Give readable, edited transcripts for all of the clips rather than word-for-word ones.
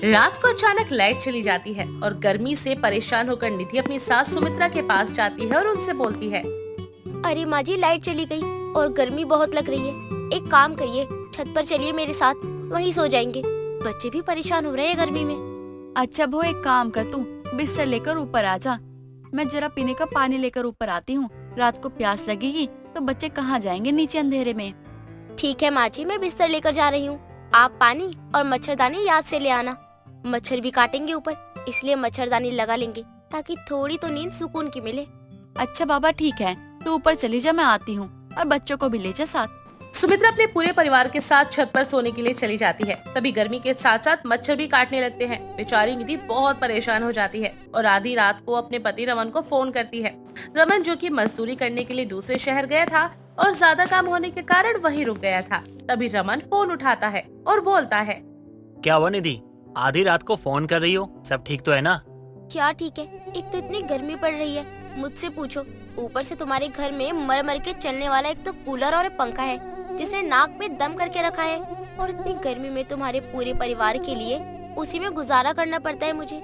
रात को अचानक लाइट चली जाती है और गर्मी से परेशान होकर निधि अपनी सास सुमित्रा के पास जाती है और उनसे बोलती है। अरे माँ जी, लाइट चली गई और गर्मी बहुत लग रही है। एक काम करिए, छत पर चलिए मेरे साथ, वहीं सो जाएंगे। बच्चे भी परेशान हो रहे हैं गर्मी में। अच्छा बहू, एक काम कर, तू बिस्तर लेकर ऊपर आ जा। मैं जरा पीने का पानी लेकर ऊपर आती हूँ। रात को प्यास लगेगी तो बच्चे कहाँ जाएंगे नीचे अंधेरे में। ठीक है माँ जी, मैं बिस्तर लेकर जा रही हूँ। आप पानी और मच्छरदानी याद से ले आना। मच्छर भी काटेंगे ऊपर, इसलिए मच्छरदानी लगा लेंगे ताकि थोड़ी तो नींद सुकून की मिले। अच्छा बाबा ठीक है, तू ऊपर चली जा, मैं आती हूँ, और बच्चों को भी ले जा साथ। सुमित्रा अपने पूरे परिवार के साथ छत पर सोने के लिए चली जाती है। तभी गर्मी के साथ साथ मच्छर भी काटने लगते हैं। बेचारी निधि बहुत परेशान हो जाती है और आधी रात को अपने पति रमन को फोन करती है। रमन, जो कि मजदूरी करने के लिए दूसरे शहर गया था और ज्यादा काम होने के कारण वहीं रुक गया था। तभी रमन फोन उठाता है और बोलता है। क्या हुआ निधि, आधी रात को फोन कर रही हो? सब ठीक तो है ना? क्या ठीक है, एक तो इतनी गर्मी पड़ रही है, मुझसे पूछो। ऊपर से तुम्हारे घर में मर मर के चलने वाला एक तो कूलर और एक पंखा है जिसने नाक में दम करके रखा है, और इतनी गर्मी में तुम्हारे पूरे परिवार के लिए उसी में गुजारा करना पड़ता है मुझे।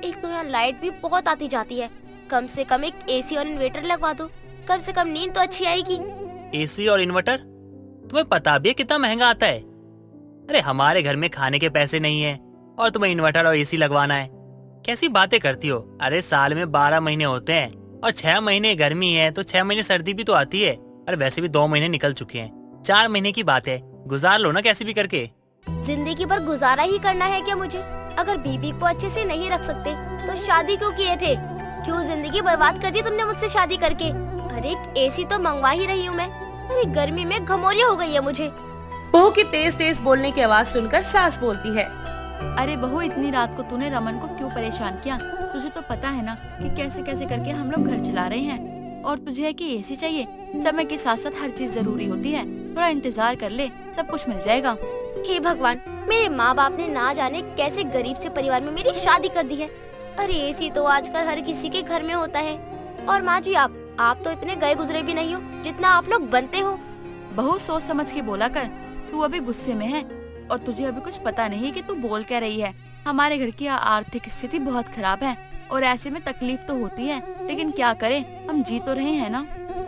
एक तो यहाँ लाइट भी बहुत आती जाती है। कम से कम एक एसी और इन्वर्टर लगवा दो, कम से कम नींद तो अच्छी आएगी। एसी और इन्वर्टर? तुम्हें पता भी है कितना महंगा आता है? अरे हमारे घर में खाने के पैसे नहीं है और तुम्हें इन्वर्टर और एसी लगवाना है? कैसी बातें करती हो? अरे साल में 12 महीने होते हैं और 6 महीने गर्मी है तो 6 महीने सर्दी भी तो आती है। अरे वैसे भी 2 महीने निकल चुके हैं, 4 महीने की बात है, गुजार लो ना कैसे भी करके। जिंदगी भर गुजारा ही करना है क्या मुझे? अगर बीबी को अच्छे से नहीं रख सकते तो शादी क्यों किए थे? क्यों जिंदगी बर्बाद कर दी तुमने मुझसे शादी करके? अरे एक एसी तो मंगवा ही रही हूँ मैं, अरे गर्मी में घमौरिया हो गई है मुझे। बहू की तेज तेज बोलने की आवाज सुनकर सास बोलती है। अरे बहू, इतनी रात को तूने रमन को क्यों परेशान किया? तुझे तो पता है ना कि कैसे कैसे करके हम लोग घर चला रहे हैं, और तुझे है कि एसी चाहिए। समय के साथ साथ हर चीज जरूरी होती है, थोड़ा इंतजार कर ले, सब कुछ मिल जाएगा। हे भगवान, मेरे माँ बाप ने ना जाने कैसे गरीब से परिवार में मेरी शादी कर दी है। अरे एसी तो आजकल हर किसी के घर में होता है। और माँ जी, आप तो इतने गए गुजरे भी नहीं हो जितना आप लोग बनते हो। बहू सोच समझ के बोला कर, तू अभी गुस्से में है और तुझे अभी कुछ पता नहीं है कि तू बोल क्या रही है। हमारे घर की आर्थिक स्थिति बहुत खराब है और ऐसे में तकलीफ तो होती है, लेकिन क्या करें, हम जी तो रहे हैं ना।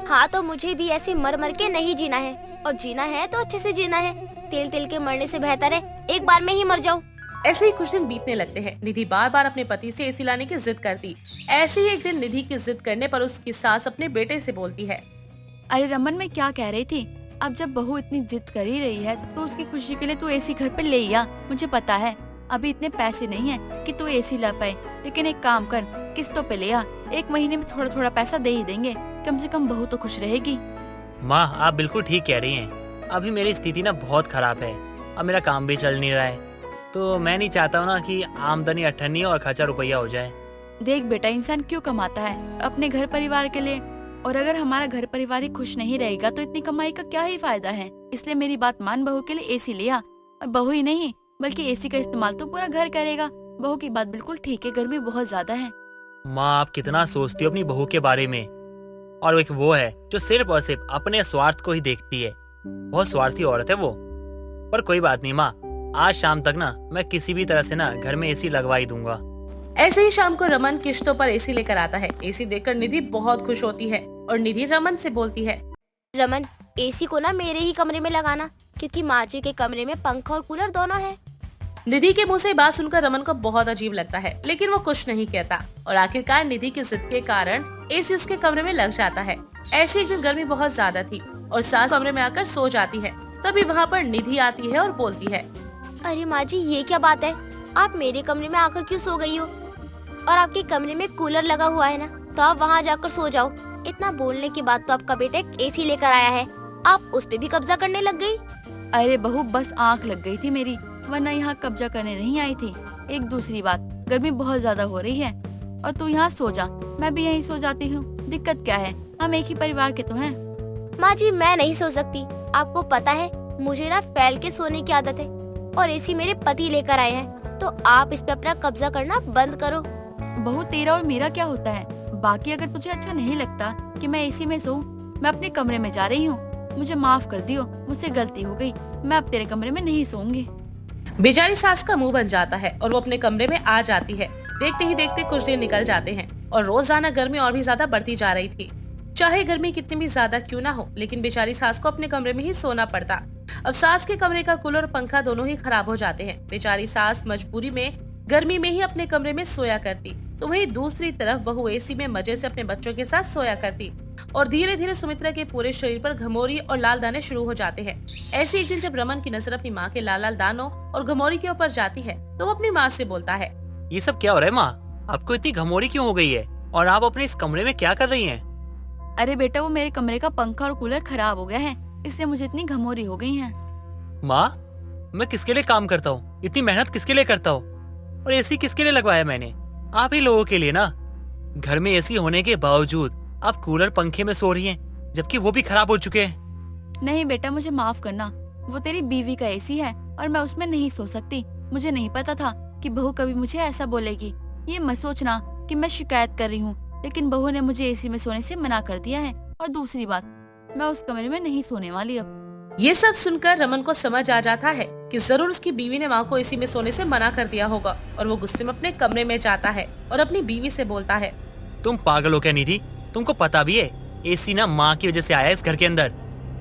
हाँ, तो मुझे भी ऐसे मर मर के नहीं जीना है, और जीना है तो अच्छे से जीना है। तेल तेल के मरने से बेहतर है एक बार में ही मर जाऊं। ऐसे ही कुछ दिन बीतने लगते हैं। निधि बार बार अपने पति से एसी लाने की जिद करती। ऐसे ही एक दिन निधि की जिद करने पर उसकी सास अपने बेटे से बोलती है। अरे रमन, मैं क्या कह रही थी, अब जब बहू इतनी जिद कर ही रही है तो उसकी खुशी के लिए तू एसी घर पे ले आ। मुझे पता है अभी इतने पैसे नहीं है कि तू एसी ला पाए, लेकिन एक काम कर, किस्तों पे ले आ। 1 महीने में थोड़ा थोड़ा पैसा दे ही देंगे, कम से कम बहू तो खुश रहेगी। माँ, आप बिल्कुल ठीक कह रही हैं। अभी मेरी स्थिति ना बहुत खराब है, अब मेरा काम भी चल नहीं रहा है, तो मैं नहीं चाहता हूँ ना कि आमदनी अठन्नी और खर्चा रुपया हो जाए। देख बेटा, इंसान क्यों कमाता है? अपने घर परिवार के लिए, और अगर हमारा घर परिवार ही खुश नहीं रहेगा तो इतनी कमाई का क्या ही फायदा है। इसलिए मेरी बात मान, बहू के लिए एसी ले आ। और बहू ही नहीं बल्कि एसी का इस्तेमाल तो पूरा घर करेगा। बहू की बात बिल्कुल ठीक है, गर्मी बहुत ज्यादा है। माँ, आप कितना सोचती हो अपनी बहू के बारे में, और एक वो है जो सिर्फ और सिर्फ अपने स्वार्थ को ही देखती है। बहुत स्वार्थी औरत है वो। पर कोई बात नहीं माँ, आज शाम तक ना मैं किसी भी तरह से ना घर में एसी लगवा ही दूंगा। ऐसे ही शाम को रमन किश्तों पर एसी लेकर आता है। एसी देखकर निधि बहुत खुश होती है और निधि रमन से बोलती है। रमन, एसी को ना मेरे ही कमरे में लगाना, क्योंकि माँ जी के कमरे में पंखा और कूलर दोनों है। निधि के मुंह से बात सुनकर रमन को बहुत अजीब लगता है, लेकिन वो कुछ नहीं कहता और आखिरकार निधि की जिद के कारण एसी उसके कमरे में लग जाता है। ऐसे एक दिन गर्मी बहुत ज्यादा थी और सास कमरे में आकर सो जाती है। तभी वहाँ पर निधि आती है और बोलती है। अरे माँ जी, ये क्या बात है? आप मेरे कमरे में आकर क्यों सो गई हो? और आपके कमरे में कूलर लगा हुआ है ना, तो आप वहाँ जाकर सो जाओ। इतना बोलने के बाद तो आपका बेटा एक एसी लेकर आया है, आप उस पे भी कब्जा करने लग गई। अरे बहू, बस आँख लग गई थी मेरी, वरना यहाँ कब्जा करने नहीं आई थी। एक दूसरी बात, गर्मी बहुत ज्यादा हो रही है और तू यहाँ सो जा, मैं भी यहीं सो जाती हूँ। दिक्कत क्या है, हम एक ही परिवार के तो हैं। माँ जी, मैं नहीं सो सकती। आपको पता है मुझे ना फैल के सोने की आदत है, और एसी मेरे पति लेकर आए हैं, तो आप इस पे अपना कब्जा करना बंद करो। बहू, तेरा और मेरा क्या होता है? बाकी अगर तुझे अच्छा नहीं लगता कि मैं एसी में सोऊं, मैं अपने कमरे में जा रही हूँ। मुझे माफ कर दियो, मुझसे गलती हो गई, मैं अब तेरे कमरे में नहीं सोऊंगी। बेचारी सास का मुंह बन जाता है और वो अपने कमरे में आ जाती है। देखते ही देखते कुछ दिन निकल जाते हैं और रोजाना गर्मी और भी ज्यादा बढ़ती जा रही थी। चाहे गर्मी कितनी भी ज्यादा क्यों ना हो, लेकिन बेचारी सास को अपने कमरे में ही सोना पड़ता। अब सास के कमरे का कूलर और पंखा दोनों ही खराब हो जाते हैं। बेचारी सास मजबूरी में गर्मी में ही अपने कमरे में सोया करती, तो वहीं दूसरी तरफ बहू एसी में मजे से अपने बच्चों के साथ सोया करती। और धीरे धीरे सुमित्रा के पूरे शरीर पर घमौरी और लाल दाने शुरू हो जाते हैं। ऐसे एक दिन जब रमन की नजर अपनी माँ के लाल लाल दानों और घमौरी के ऊपर जाती है, तो वो अपनी माँ से बोलता है, ये सब क्या हो रहा है माँ? आपको इतनी घमौरी क्यों हो गई है? और आप अपने इस कमरे में क्या कर रही हैं? अरे बेटा, वो मेरे कमरे का पंखा और कूलर खराब हो गया है, इसलिए मुझे इतनी घमौरी हो गई है। माँ, मैं किसके लिए काम करता हूँ? इतनी मेहनत किसके लिए करता हूँ? और एसी किसके लिए लगवाया मैंने? आप ही लोगों के लिए ना। घर में एसी होने के बावजूद आप कूलर पंखे में सो रही हैं, जबकि वो भी खराब हो चुके हैं। नहीं बेटा, मुझे माफ करना, वो तेरी बीवी का एसी है और मैं उसमें नहीं सो सकती। मुझे नहीं पता था कि बहू कभी मुझे ऐसा बोलेगी। ये मत सोचना कि मैं शिकायत कर रही हूँ, लेकिन बहू ने मुझे एसी में सोने से मना कर दिया है। और दूसरी बात, मैं उस कमरे में नहीं सोने वाली अब। ये सब सुनकर रमन को समझ आ जाता है कि जरूर उसकी बीवी ने माँ को एसी में सोने से मना कर दिया होगा, और वो गुस्से में अपने कमरे में जाता है और अपनी बीवी से बोलता है, तुम पागल हो क्या निधि? तुमको पता भी है एसी ना माँ की वजह से आया इस घर के अंदर।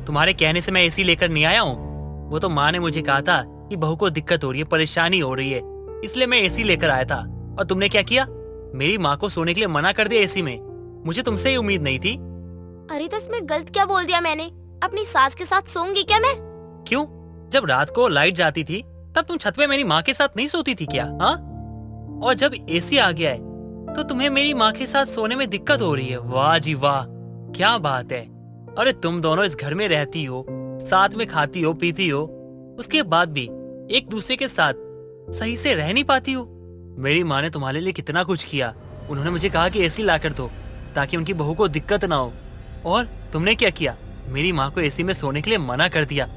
तुम्हारे कहने से मैं एसी लेकर नहीं आया हूँ। वो तो माँ ने मुझे कहा था कि बहू को दिक्कत हो रही है, परेशानी हो रही है, इसलिए मैं एसी लेकर आया था। और तुमने क्या किया? मेरी माँ को सोने के लिए मना कर दिया एसी में। मुझे तुमसे ही उम्मीद नहीं थी। अरे तो इसमें गलत क्या बोल दिया मैंने? अपनी सास के साथ सोऊंगी क्या मैं? क्यों? जब रात को लाइट जाती थी तब तुम छत पे मेरी माँ के साथ नहीं सोती थी क्या? हाँ? और जब एसी आ गया है तो तुम्हें मेरी माँ के साथ सोने में दिक्कत हो रही है। वाह जी वाह, क्या बात है। अरे तुम दोनों इस घर में रहती हो, साथ में खाती हो पीती हो, उसके बाद भी एक दूसरे के साथ सही से रह नहीं पाती हो। मेरी माँ ने तुम्हारे लिए कितना कुछ किया। उन्होंने मुझे कहा कि एसी ला कर दो ताकि उनकी बहू को दिक्कत ना हो, और तुमने क्या किया? मेरी माँ को एसी में सोने के लिए मना कर दिया।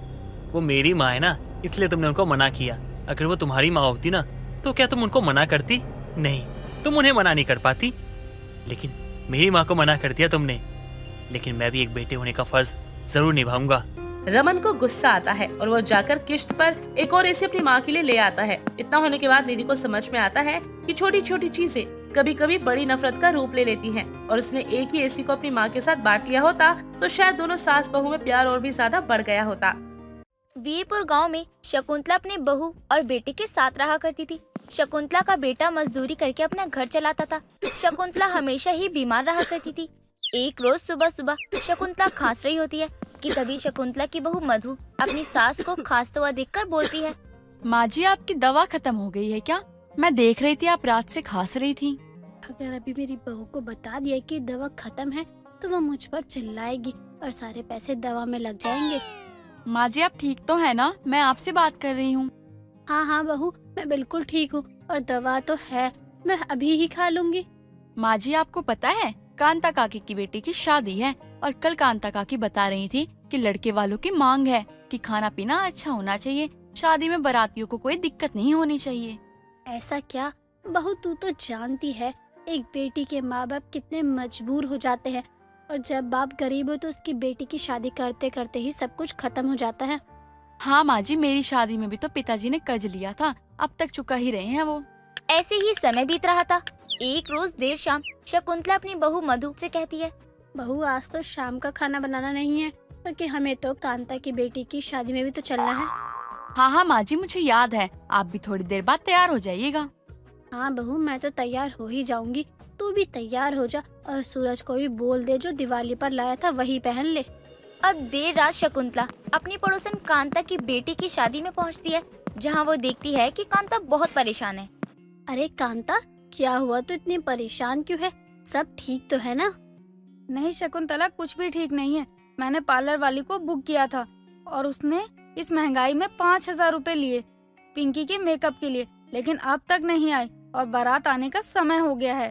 वो मेरी माँ है ना, इसलिए तुमने उनको मना किया। अगर वो तुम्हारी माँ होती ना तो क्या तुम उनको मना करती? नहीं, तुम उन्हें मना नहीं कर पाती, लेकिन मेरी माँ को मना कर दिया तुमने। लेकिन मैं भी एक बेटे होने का फर्ज जरूर निभाऊंगा। रमन को गुस्सा आता है और वो जाकर किश्त पर एक और एसी अपनी माँ के लिए ले आता है। इतना होने के बाद निधि को समझ में आता है कि छोटी छोटी चीजें कभी कभी बड़ी नफरत का रूप ले लेती हैं, और उसने एक ही एसी को अपनी माँ के साथ बांट लिया होता तो शायद दोनों सास बहू में प्यार और भी ज्यादा बढ़ गया होता। वीरपुर गांव में शकुंतला अपने बहू और बेटे के साथ रहा करती थी। शकुंतला का बेटा मजदूरी करके अपना घर चलाता था। शकुंतला हमेशा ही बीमार रहा करती थी। एक रोज सुबह सुबह शकुंतला खांस रही होती है कि तभी शकुंतला की बहू मधु अपनी सास को खांसता हुआ देखकर बोलती है, माँ जी, आपकी दवा खत्म हो गई है क्या? मैं देख रही थी आप रात से खांस रही थी। अगर अभी मेरी बहू को बता दिया कि दवा खत्म है तो वो मुझ पर चिल्लाएगी और सारे पैसे दवा में लग जाएंगे। माँ जी, आप ठीक तो है ना? मैं आपसे बात कर रही हूँ। हाँ हाँ बहू, मैं बिल्कुल ठीक हूँ और दवा तो है, मैं अभी ही खा लूंगी। माँ जी, आपको पता है कांता काकी की बेटी की शादी है, और कल कांता काकी बता रही थी कि लड़के वालों की मांग है कि खाना पीना अच्छा होना चाहिए, शादी में बारातियों को कोई दिक्कत नहीं होनी चाहिए। ऐसा क्या बहू, तू तो जानती है एक बेटी के माँ बाप कितने मजबूर हो जाते हैं, और जब बाप गरीब हो तो उसकी बेटी की शादी करते करते ही सब कुछ खत्म हो जाता है। हाँ माँ जी, मेरी शादी में भी तो पिताजी ने कर्ज लिया था, अब तक चुका ही रहे हैं वो। ऐसे ही समय बीत रहा था। एक रोज देर शाम शकुंतला अपनी बहू मधु से कहती है, बहू, आज तो शाम का खाना बनाना नहीं है क्योंकि हमें तो कांता की बेटी की शादी में भी तो चलना है। हाँ हाँ माँ जी, मुझे याद है, आप भी थोड़ी देर बाद तैयार हो जाइएगा। हाँ बहू, मैं तो तैयार हो ही जाऊंगी, तू भी तैयार हो जा और सूरज को भी बोल दे जो दिवाली पर लाया था वही पहन ले। अब देर रात शकुंतला अपनी पड़ोसन कांता की बेटी की शादी में पहुंचती है, जहां वो देखती है कि कांता बहुत परेशान है। अरे कांता, क्या हुआ, तो इतनी परेशान क्यों है? सब ठीक तो है ना? नहीं शकुंतला, कुछ भी ठीक नहीं है। मैंने पार्लर वाली को बुक किया था और उसने इस महंगाई में 5,000 रुपए लिए पिंकी के मेकअप के लिए, लेकिन अब तक नहीं आई और बारात आने का समय हो गया है।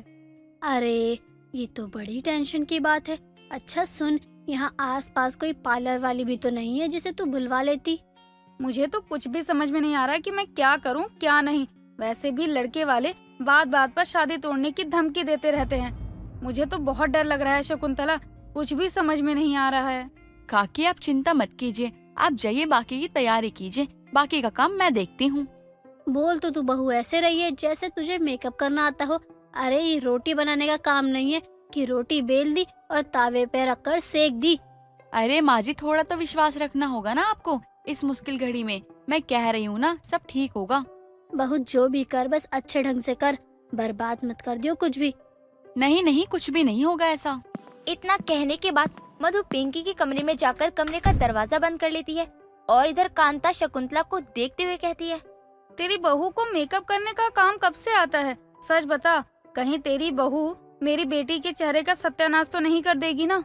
अरे ये तो बड़ी टेंशन की बात है। अच्छा सुन, यहाँ आसपास कोई पार्लर वाली भी तो नहीं है जिसे तू बुलवा लेती? मुझे तो कुछ भी समझ में नहीं आ रहा कि मैं क्या करूं क्या नहीं। वैसे भी लड़के वाले बात बात पर शादी तोड़ने की धमकी देते रहते हैं। मुझे तो बहुत डर लग रहा है शकुंतला, कुछ भी समझ में नहीं आ रहा है। काकी, आप चिंता मत कीजिए, आप जाइए बाकी की तैयारी कीजिए, बाकी का काम मैं देखती हूँ। बोल तो तू बहू ऐसे रही है जैसे तुझे मेकअप करना आता हो। अरे ये रोटी बनाने का काम नहीं है कि रोटी बेल दी और तावे पे रखकर सेक दी। अरे माँ जी, थोड़ा तो विश्वास रखना होगा ना आपको इस मुश्किल घड़ी में। मैं कह रही हूँ ना, सब ठीक होगा। बहू जो भी कर बस अच्छे ढंग से कर, बर्बाद मत कर दियो कुछ भी। नहीं नहीं, कुछ भी नहीं होगा ऐसा। इतना कहने के बाद मधु पिंकी के कमरे में जाकर कमरे का दरवाजा बंद कर लेती है और इधर कांता शकुंतला को देखते हुए कहती है, तेरी बहू को मेकअप करने का काम कब से आता है? सच बता, कहीं तेरी बहू मेरी बेटी के चेहरे का सत्यानाश तो नहीं कर देगी ना?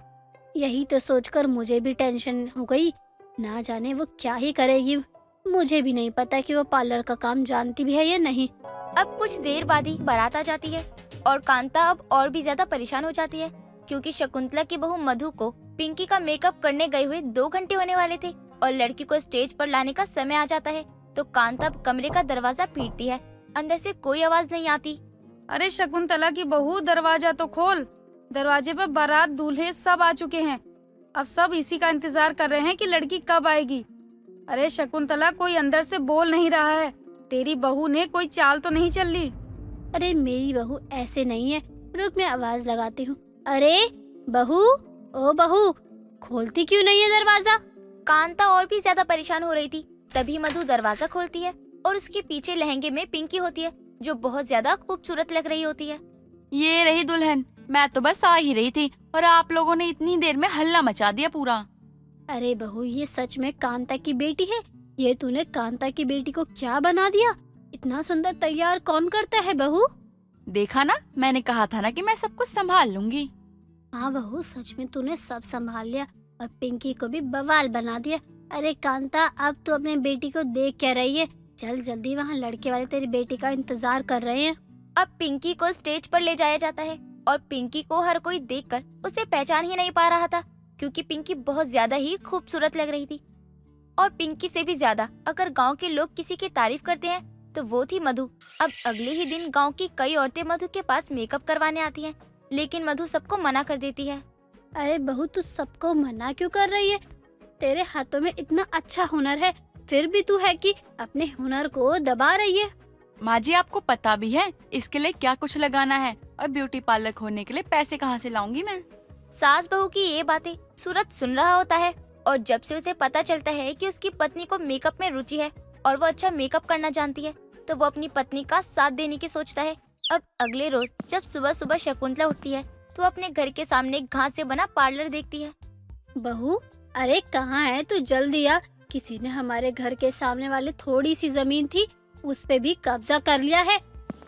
यही तो सोचकर मुझे भी टेंशन हो गई, ना जाने वो क्या ही करेगी। मुझे भी नहीं पता कि वो पार्लर का काम जानती भी है या नहीं। अब कुछ देर बाद ही बारात आ जाती है और कांता अब और भी ज्यादा परेशान हो जाती है क्योंकि शकुंतला की बहू मधु को पिंकी का मेकअप करने गए हुए 2 घंटे होने वाले थे और लड़की को स्टेज पर लाने का समय आ जाता है। तो कांता अब कमरे का दरवाजा पीटती है, अंदर से कोई आवाज नहीं आती। अरे शकुंतला की बहू, दरवाजा तो खोल। दरवाजे पर बारात दूल्हे सब आ चुके हैं। अब सब इसी का इंतजार कर रहे हैं कि लड़की कब आएगी। अरे शकुंतला, कोई अंदर से बोल नहीं रहा है। तेरी बहू ने कोई चाल तो नहीं चल ली? अरे मेरी बहू ऐसे नहीं है, रुक मैं आवाज लगाती हूँ। अरे बहू, ओ बहू, खोलती क्यों नहीं है दरवाजा? कांता और भी ज्यादा परेशान हो रही थी। तभी मधु दरवाजा खोलती है और उसके पीछे लहंगे में पिंकी होती है जो बहुत ज्यादा खूबसूरत लग रही होती है। ये रही दुल्हन। मैं तो बस आ ही रही थी और आप लोगों ने इतनी देर में हल्ला मचा दिया पूरा। अरे बहू, ये सच में कांता की बेटी है? ये तूने कांता की बेटी को क्या बना दिया? इतना सुंदर तैयार कौन करता है बहू? देखा ना, मैंने कहा था ना कि मैं सब कुछ संभाल लूंगी। हाँ बहू, सच में तूने सब संभाल लिया और पिंकी को भी बवाल बना दिया। अरे कांता, अब तू अपने बेटी को देख क्या रही है? चल जल्दी, वहाँ लड़के वाले तेरी बेटी का इंतजार कर रहे हैं। अब पिंकी को स्टेज पर ले जाया जाता है और पिंकी को हर कोई देखकर उसे पहचान ही नहीं पा रहा था क्योंकि पिंकी बहुत ज्यादा ही खूबसूरत लग रही थी। और पिंकी से भी ज्यादा अगर गांव के लोग किसी की तारीफ करते हैं तो वो थी मधु। अब अगले ही दिन गांव की कई औरतें मधु के पास मेकअप करवाने आती हैं, लेकिन मधु सबको मना कर देती है। अरे बहू, तू सबको मना क्यों कर रही है? तेरे हाथों में इतना अच्छा हुनर है, फिर भी तू है कि अपने हुनर को दबा रही है। माँ जी, आपको पता भी है इसके लिए क्या कुछ लगाना है और ब्यूटी पार्लर खोलने के लिए पैसे कहाँ से लाऊंगी मैं। सास बहू की ये बातें सूरज सुन रहा होता है और जब से उसे पता चलता है कि उसकी पत्नी को मेकअप में रुचि है और वो अच्छा मेकअप करना जानती है तो वो अपनी पत्नी का साथ देने की सोचता है। अब अगले रोज जब सुबह सुबह शकुंतला उठती है तो अपने घर के सामने एक घास से बना पार्लर देखती है। बहू, अरे कहाँ है तू? जल्दी आ, किसी ने हमारे घर के सामने वाले थोड़ी सी जमीन थी उस पे भी कब्जा कर लिया है।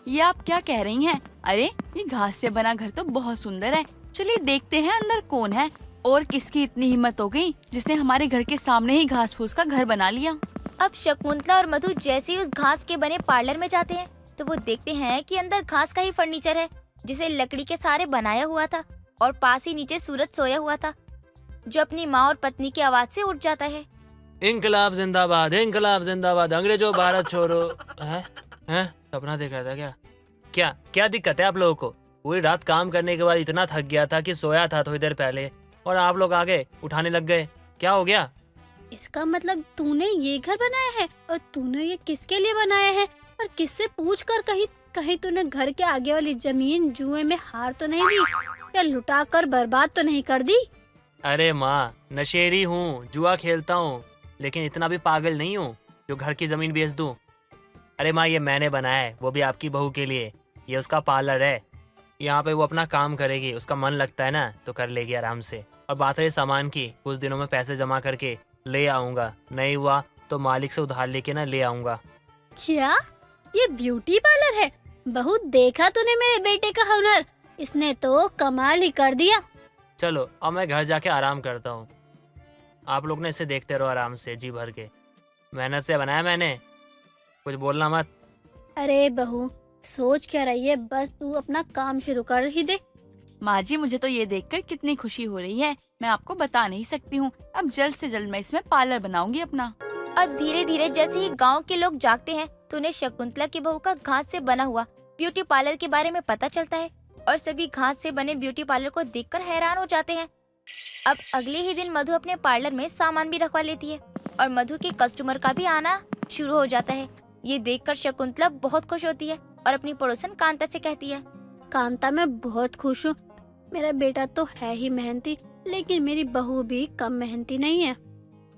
ये आप क्या कह रही हैं? अरे ये घास से बना घर तो बहुत सुंदर है। चलिए देखते हैं अंदर कौन है और किसकी इतनी हिम्मत हो गई जिसने हमारे घर के सामने ही घास फूस का घर बना लिया। अब शकुंतला और मधु जैसे ही उस घास के बने पार्लर में जाते हैं तो वो देखते हैं कि अंदर घास का ही फर्नीचर है जिसे लकड़ी के सहारे बनाया हुआ था और पास ही नीचे सूरज सोया हुआ था जो अपनी माँ और पत्नी की आवाज से उठ जाता है। इंकलाब जिंदाबाद, इंकलाब जिंदाबाद, अंग्रेजों भारत छोड़ो। हैं? सपना देख रहा था क्या? क्या क्या दिक्कत है आप लोगों को? पूरी रात काम करने के बाद इतना थक गया था कि सोया था थोड़ी देर पहले और आप लोग आगे उठाने लग गए। क्या हो गया? इसका मतलब तूने ये घर बनाया है और तूने ये किसके लिए बनाया है और किससे पूछ कर कहीं तूने घर के आगे वाली जमीन जुए में हार तो नहीं दी या लुटा कर बर्बाद तो नहीं कर दी? अरे माँ, नशेरी हूँ, जुआ खेलता हूँ, लेकिन इतना भी पागल नहीं हूँ जो घर की जमीन बेच दूँ। अरे माँ, ये मैंने बनाया है, वो भी आपकी बहू के लिए। ये उसका पार्लर है, यहाँ पे वो अपना काम करेगी, उसका मन लगता है ना तो कर लेगी आराम से। और बात है सामान की, कुछ दिनों में पैसे जमा करके ले आऊंगा, नहीं हुआ तो मालिक से उधार लेके ना ले आऊंगा। क्या ये ब्यूटी पार्लर है? बहुत देखा तूने मेरे बेटे का हुनर, इसने तो कमाल ही कर दिया। चलो अब मैं घर जाके आराम करता हूँ। आप लोग ने इसे देखते रहो आराम से, जी भर के। मेहनत से बनाया मैंने, कुछ बोलना मत। अरे बहू, सोच क्या रही है? बस तू अपना काम शुरू कर ही दे। माँ जी, मुझे तो ये देखकर कितनी खुशी हो रही है, मैं आपको बता नहीं सकती हूँ। अब जल्द से जल्द मैं इसमें पार्लर बनाऊंगी अपना। और धीरे धीरे जैसे ही गांव के लोग जागते हैं तो उन्हें शकुंतला की बहू का घास से बना हुआ ब्यूटी पार्लर के बारे में पता चलता है और सभी घास से बने ब्यूटी पार्लर को देखकर हैरान हो जाते हैं। अब अगले ही दिन मधु अपने पार्लर में सामान भी रखवा लेती है और मधु के कस्टमर का भी आना शुरू हो जाता है। ये देखकर शकुंतला बहुत खुश होती है और अपनी पड़ोसन कांता से कहती है, कांता, मैं बहुत खुश हूँ। मेरा बेटा तो है ही मेहनती, लेकिन मेरी बहू भी कम मेहनती नहीं है।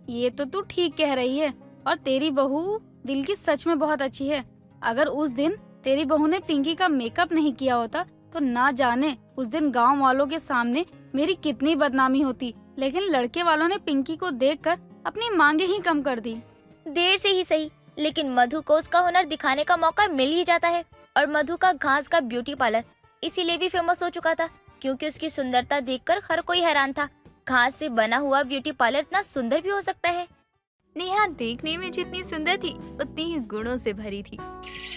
ये तो तू ठीक कह रही है, और तेरी बहू दिल की सच में बहुत अच्छी है। अगर उस दिन तेरी बहू ने पिंकी का मेकअप नहीं किया होता तो ना जाने उस दिन गांव वालों के सामने मेरी कितनी बदनामी होती। लेकिन लड़के वालों ने पिंकी को देखकर अपनी मांगे ही कम कर दी। देर से ही सही, लेकिन मधु को उसका हुनर दिखाने का मौका मिल ही जाता है। और मधु का घास का ब्यूटी पार्लर इसीलिए भी फेमस हो चुका था क्योंकि उसकी सुंदरता देखकर हर कोई हैरान था। घास से बना हुआ ब्यूटी पार्लर इतना सुंदर भी हो सकता है। नेहा देखने में जितनी सुंदर थी उतनी ही गुणों से भरी थी।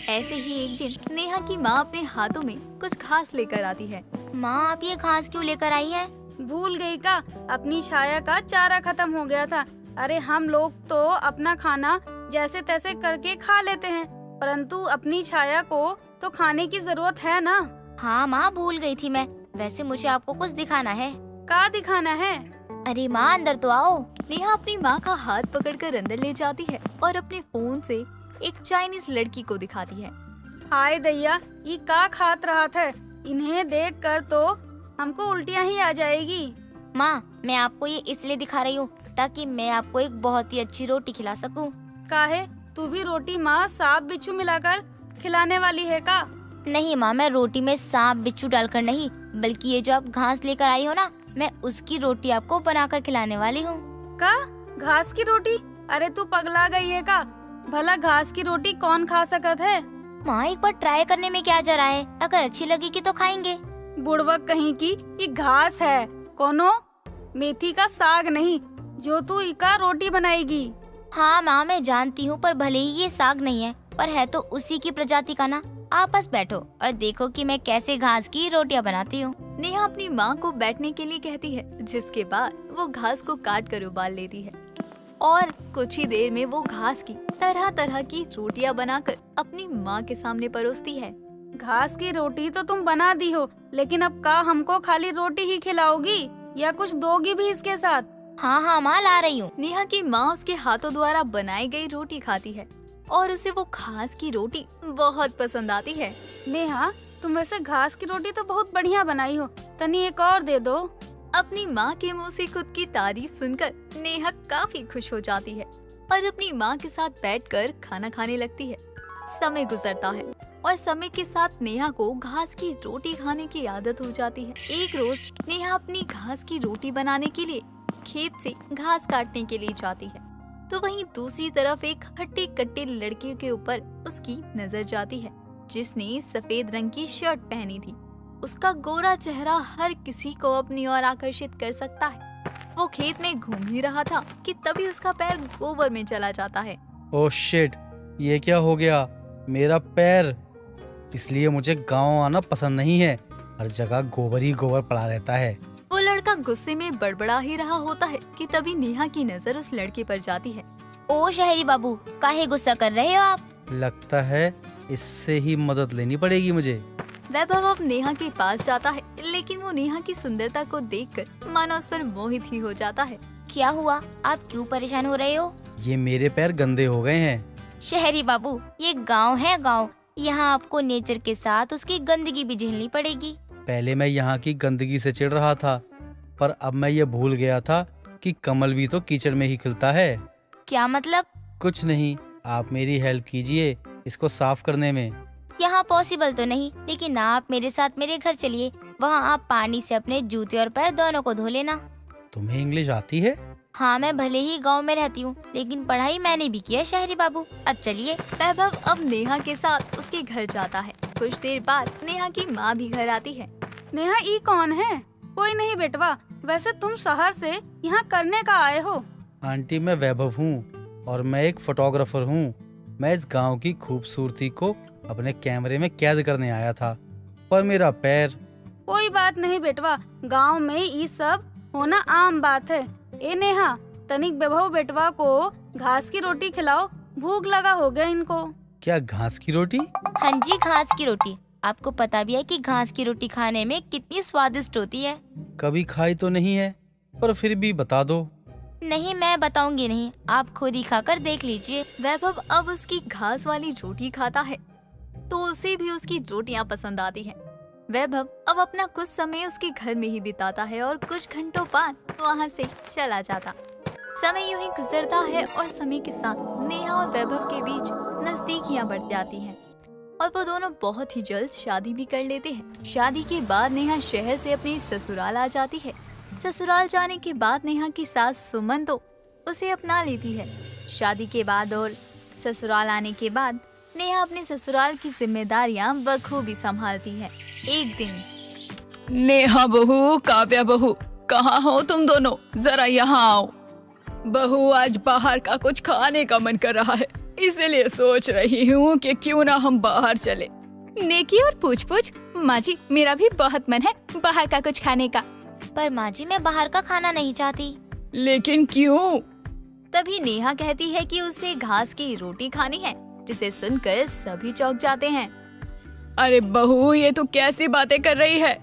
ऐसे ही एक दिन नेहा की माँ अपने हाथों में कुछ घास लेकर आती है। माँ, आप ये घास क्यों लेकर आई है? भूल गई का? अपनी छाया का चारा खत्म हो गया था। अरे हम लोग तो अपना खाना जैसे तैसे करके खा लेते हैं, परंतु अपनी छाया को तो खाने की जरूरत है ना। हाँ माँ, भूल गई थी मैं। वैसे मुझे आपको कुछ दिखाना है। क्या दिखाना है? अरे माँ, अंदर तो आओ। नेहा अपनी माँ का हाथ पकड़कर अंदर ले जाती है और अपने फोन से एक चाइनीज लड़की को दिखाती है। हाय दैया, ये का खात रहा था। इन्हें देखकर तो हमको उल्टियाँ ही आ जाएगी। माँ, मैं आपको ये इसलिए दिखा रही हूँ ताकि मैं आपको एक बहुत ही अच्छी रोटी खिला सकूं। काहे, तू भी रोटी माँ सांप बिच्छू मिलाकर खिलाने वाली है का? नहीं माँ, मैं रोटी में सांप बिच्छू डालकर नहीं, बल्कि ये जो आप घास लेकर आई हो ना, मैं उसकी रोटी आपको बनाकर खिलाने वाली हूँ। का? घास की रोटी? अरे तू पगला गई है का? भला घास की रोटी कौन खा सकत है? माँ, एक बार ट्राई करने में क्या जा रहा है? अगर अच्छी लगेगी तो खाएंगे। बुड़वक कहीं की, ये घास है, कोनो मेथी का साग नहीं जो तू इका रोटी बनाएगी। हाँ माँ, मैं जानती हूँ, पर भले ही ये साग नहीं है, पर है तो उसी की प्रजाति का ना। आप बस बैठो और देखो कि मैं कैसे घास की रोटियाँ बनाती हूँ। नेहा अपनी माँ को बैठने के लिए कहती है, जिसके बाद वो घास को काट कर उबाल लेती है और कुछ ही देर में वो घास की तरह तरह की रोटियां बनाकर अपनी माँ के सामने परोसती है। घास की रोटी तो तुम बना दी हो, लेकिन अब का हमको खाली रोटी ही खिलाओगी या कुछ दोगी भी इसके साथ? हाँ हाँ माँ, ला रही हूँ। नेहा की माँ उसके हाथों द्वारा बनाई गई रोटी खाती है और उसे वो घास की रोटी बहुत पसंद आती है। नेहा, तुम वैसे घास की रोटी तो बहुत बढ़िया बनाई हो, तनी एक और दे दो। अपनी माँ के मुंह से खुद की तारीफ सुनकर नेहा काफी खुश हो जाती है और अपनी माँ के साथ बैठकर खाना खाने लगती है। समय गुजरता है और समय के साथ नेहा को घास की रोटी खाने की आदत हो जाती है। एक रोज नेहा अपनी घास की रोटी बनाने के लिए खेत से घास काटने के लिए जाती है, तो वहीं दूसरी तरफ एक हट्टे कट्टे लड़के के ऊपर उसकी नजर जाती है, जिसने सफेद रंग की शर्ट पहनी थी। उसका गोरा चेहरा हर किसी को अपनी ओर आकर्षित कर सकता है। वो खेत में घूम ही रहा था कि तभी उसका पैर गोबर में चला जाता है। ओह शिट, ये क्या हो गया? मेरा पैर! इसलिए मुझे गांव आना पसंद नहीं है, हर जगह गोबर ही गोबर पड़ा रहता है। वो लड़का गुस्से में बड़बड़ा ही रहा होता है कि तभी नेहा की नजर उस लड़के पर जाती है। ओ शहरी बाबू, काहे गुस्सा कर रहे हो आप? लगता है इससे ही मदद लेनी पड़ेगी मुझे। वैभव अब नेहा के पास जाता है, लेकिन वो नेहा की सुंदरता को देखकर मानो उस पर मोहित ही हो जाता है। क्या हुआ? आप क्यों परेशान हो रहे हो? ये मेरे पैर गंदे हो गए हैं। शहरी बाबू, ये गांव है गांव, यहाँ आपको नेचर के साथ उसकी गंदगी भी झेलनी पड़ेगी। पहले मैं यहाँ की गंदगी से चिढ़ रहा था, पर अब मैं ये भूल गया था कि कमल भी तो कीचड़ में ही खिलता है। क्या मतलब? कुछ नहीं, आप मेरी हेल्प कीजिए इसको साफ करने में। यहाँ पॉसिबल तो नहीं, लेकिन आप मेरे साथ मेरे घर चलिए, वहाँ आप पानी से अपने जूते और पैर दोनों को धो लेना। तुम्हें इंग्लिश आती है? हाँ, मैं भले ही गांव में रहती हूँ, लेकिन पढ़ाई मैंने भी की है शहरी बाबू। अब चलिए। वैभव अब नेहा के साथ उसके घर जाता है। कुछ देर बाद नेहा की माँ भी घर आती है। नेहा, ई कौन है? कोई नहीं बेटवा, वैसे तुम शहर से यहाँ करने का आए हो? आंटी, मैं वैभव हूँ और मैं एक फोटोग्राफर हूँ। मैं इस गांव की खूबसूरती को अपने कैमरे में कैद करने आया था, पर मेरा पैर। कोई बात नहीं बेटवा, गांव में ये सब होना आम बात है। ए नेहा, तनिक वैभव बेटवा को घास की रोटी खिलाओ, भूख लगा हो गया इनको। क्या घास की रोटी? हाँ जी, घास की रोटी। आपको पता भी है कि घास की रोटी खाने में कितनी स्वादिष्ट होती है। कभी खाई तो नहीं है, पर फिर भी बता दो। नहीं, मैं बताऊंगी नहीं, आप खुद ही खाकर देख लीजिए। वैभव अब उसकी घास वाली रोटी खाता है तो उसे भी उसकी रोटियां पसंद आती हैं। वैभव अब अपना कुछ समय उसके घर में ही बिताता है और कुछ घंटों बाद वहां से चला जाता। समय यूं ही गुजरता है और समय के साथ नेहा और वैभव के बीच नजदीकियां बढ़ जाती हैं और वो दोनों बहुत ही जल्द शादी भी कर लेते हैं। शादी के बाद नेहा शहर से अपने ससुराल आ जाती है। ससुराल जाने के बाद नेहा की सास सुमन तो उसे अपना लेती है। शादी के बाद और ससुराल आने के बाद नेहा अपने ससुराल की जिम्मेदारियां बखूबी संभालती है। एक दिन नेहा बहू, काव्या बहू, कहाँ हो तुम दोनों? जरा यहाँ आओ। बहू, आज बाहर का कुछ खाने का मन कर रहा है, इसीलिए सोच रही हूँ कि क्यों ना हम बाहर चले। नेकी और पूछ पूछ। माँ जी, मेरा भी बहुत मन है बाहर का कुछ खाने का। पर माँ जी, मैं बाहर का खाना नहीं चाहती। लेकिन क्यों? तभी नेहा कहती है कि उसे घास की रोटी खानी है, जिसे सुनकर सभी चौंक जाते हैं। अरे बहू, ये तो कैसी बातें कर रही है?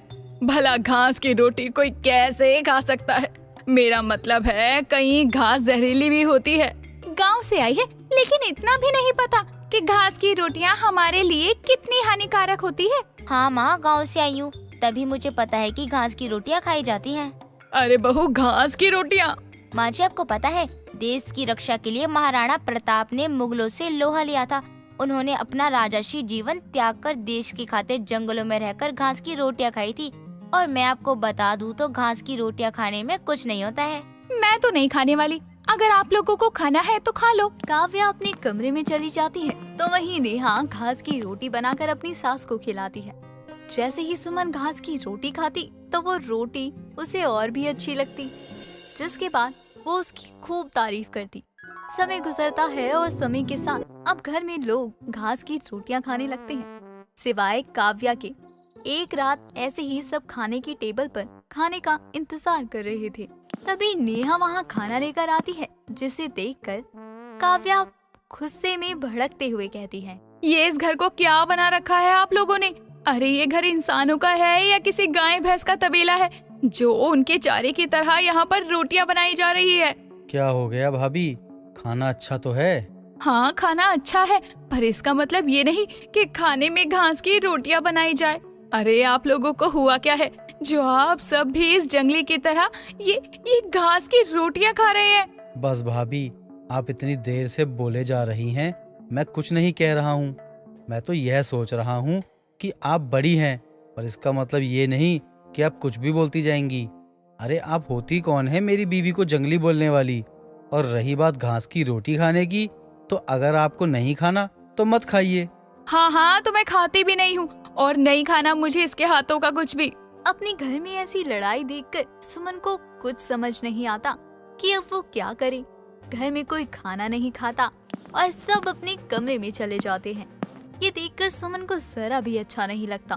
भला घास की रोटी कोई कैसे खा सकता है? मेरा मतलब है कहीं घास जहरीली भी होती है। गांव से आई है लेकिन इतना भी नहीं पता कि घास की रोटियां हमारे लिए कितनी हानिकारक होती है। हाँ माँ, गाँव से आई हूँ, तभी मुझे पता है कि घास की रोटियाँ खाई जाती हैं। अरे बहू, घास की रोटियाँ? माँ जी, आपको पता है, देश की रक्षा के लिए महाराणा प्रताप ने मुगलों से लोहा लिया था। उन्होंने अपना राजसी जीवन त्याग कर देश की खातिर जंगलों में रहकर घास की रोटियां खाई थी। और मैं आपको बता दूं तो घास की रोटियां खाने में कुछ नहीं होता है। मैं तो नहीं खाने वाली, अगर आप लोगों को खाना है तो खा लो। काव्या अपने कमरे में चली जाती है तो वहीं नेहा घास की रोटी बनाकर अपनी सास को खिलाती है। जैसे ही सुमन घास की रोटी खाती तो वो रोटी उसे और भी अच्छी लगती, जिसके बाद वो उसकी खूब तारीफ करती। समय गुजरता है और समय के साथ अब घर में लोग घास की रोटियां खाने लगते हैं, सिवाय काव्या के। एक रात ऐसे ही सब खाने की टेबल पर खाने का इंतजार कर रहे थे। तभी नेहा वहाँ खाना लेकर आती है, जिसे देखकर काव्या गुस्से में भड़कते हुए कहती है, ये इस घर को क्या बना रखा है आप लोगों ने? अरे ये घर इंसानों का है या किसी गाय भैंस का तबेला है जो उनके चारे की तरह यहाँ पर रोटियां बनाई जा रही है? क्या हो गया भाभी, खाना अच्छा तो है? हाँ, खाना अच्छा है, पर इसका मतलब ये नहीं कि खाने में घास की रोटियां बनाई जाए। अरे आप लोगों को हुआ क्या है जो आप सब भी इस जंगली की तरह ये घास की रोटियां खा रहे हैं? बस भाभी, आप इतनी देर से बोले जा रही हैं, मैं कुछ नहीं कह रहा हूँ। मैं तो यह सोच रहा हूँ कि आप बड़ी हैं, पर इसका मतलब ये नहीं कि आप कुछ भी बोलती जाएंगी। अरे आप होती कौन है मेरी बीवी को जंगली बोलने वाली? और रही बात घास की रोटी खाने की, तो अगर आपको नहीं खाना तो मत खाइए। हाँ, तो मैं खाती भी नहीं हूँ और नहीं खाना मुझे इसके हाथों का कुछ भी। अपने घर में ऐसी लड़ाई देखकर सुमन को कुछ समझ नहीं आता कि अब वो क्या करे। घर में कोई खाना नहीं खाता और सब अपने कमरे में चले जाते हैं। ये देखकर सुमन को जरा भी अच्छा नहीं लगता।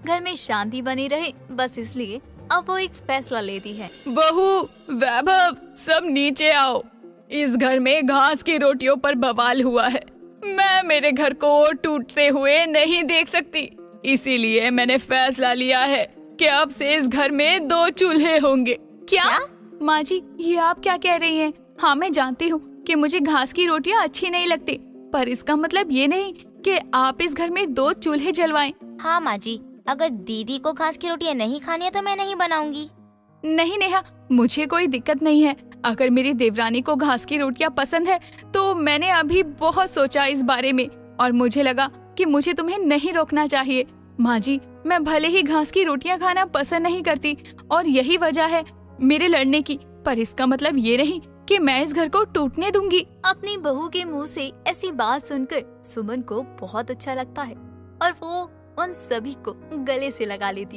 घर में शांति बनी रहे, बस इसलिए अब वो एक फैसला लेती है। बहू, वैभव, सब नीचे आओ। इस घर में घास की रोटियों पर बवाल हुआ है। मैं मेरे घर को टूटते हुए नहीं देख सकती, इसीलिए मैंने फैसला लिया है कि अब से इस घर में 2 चूल्हे होंगे। क्या? माँ जी, ये आप क्या कह रही हैं? हाँ, मैं जानती हूँ कि मुझे घास की रोटियाँ अच्छी नहीं लगती, पर इसका मतलब ये नहीं कि आप इस घर में 2 चूल्हे जलवाएं। हाँ माँ जी, अगर दीदी को घास की रोटियाँ नहीं खानी है तो मैं नहीं बनाऊंगी। नहीं नेहा, मुझे कोई दिक्कत नहीं है। अगर मेरी देवरानी को घास की रोटियां पसंद है तो मैंने अभी बहुत सोचा इस बारे में और मुझे लगा कि मुझे तुम्हें नहीं रोकना चाहिए। माँ जी, मैं भले ही घास की रोटियां खाना पसंद नहीं करती और यही वजह है मेरे लड़ने की, पर इसका मतलब ये नहीं कि मैं इस घर को टूटने दूंगी। अपनी बहू के मुंह से ऐसी बात सुनकर सुमन को बहुत अच्छा लगता है और वो उन सभी को गले से लगा लेती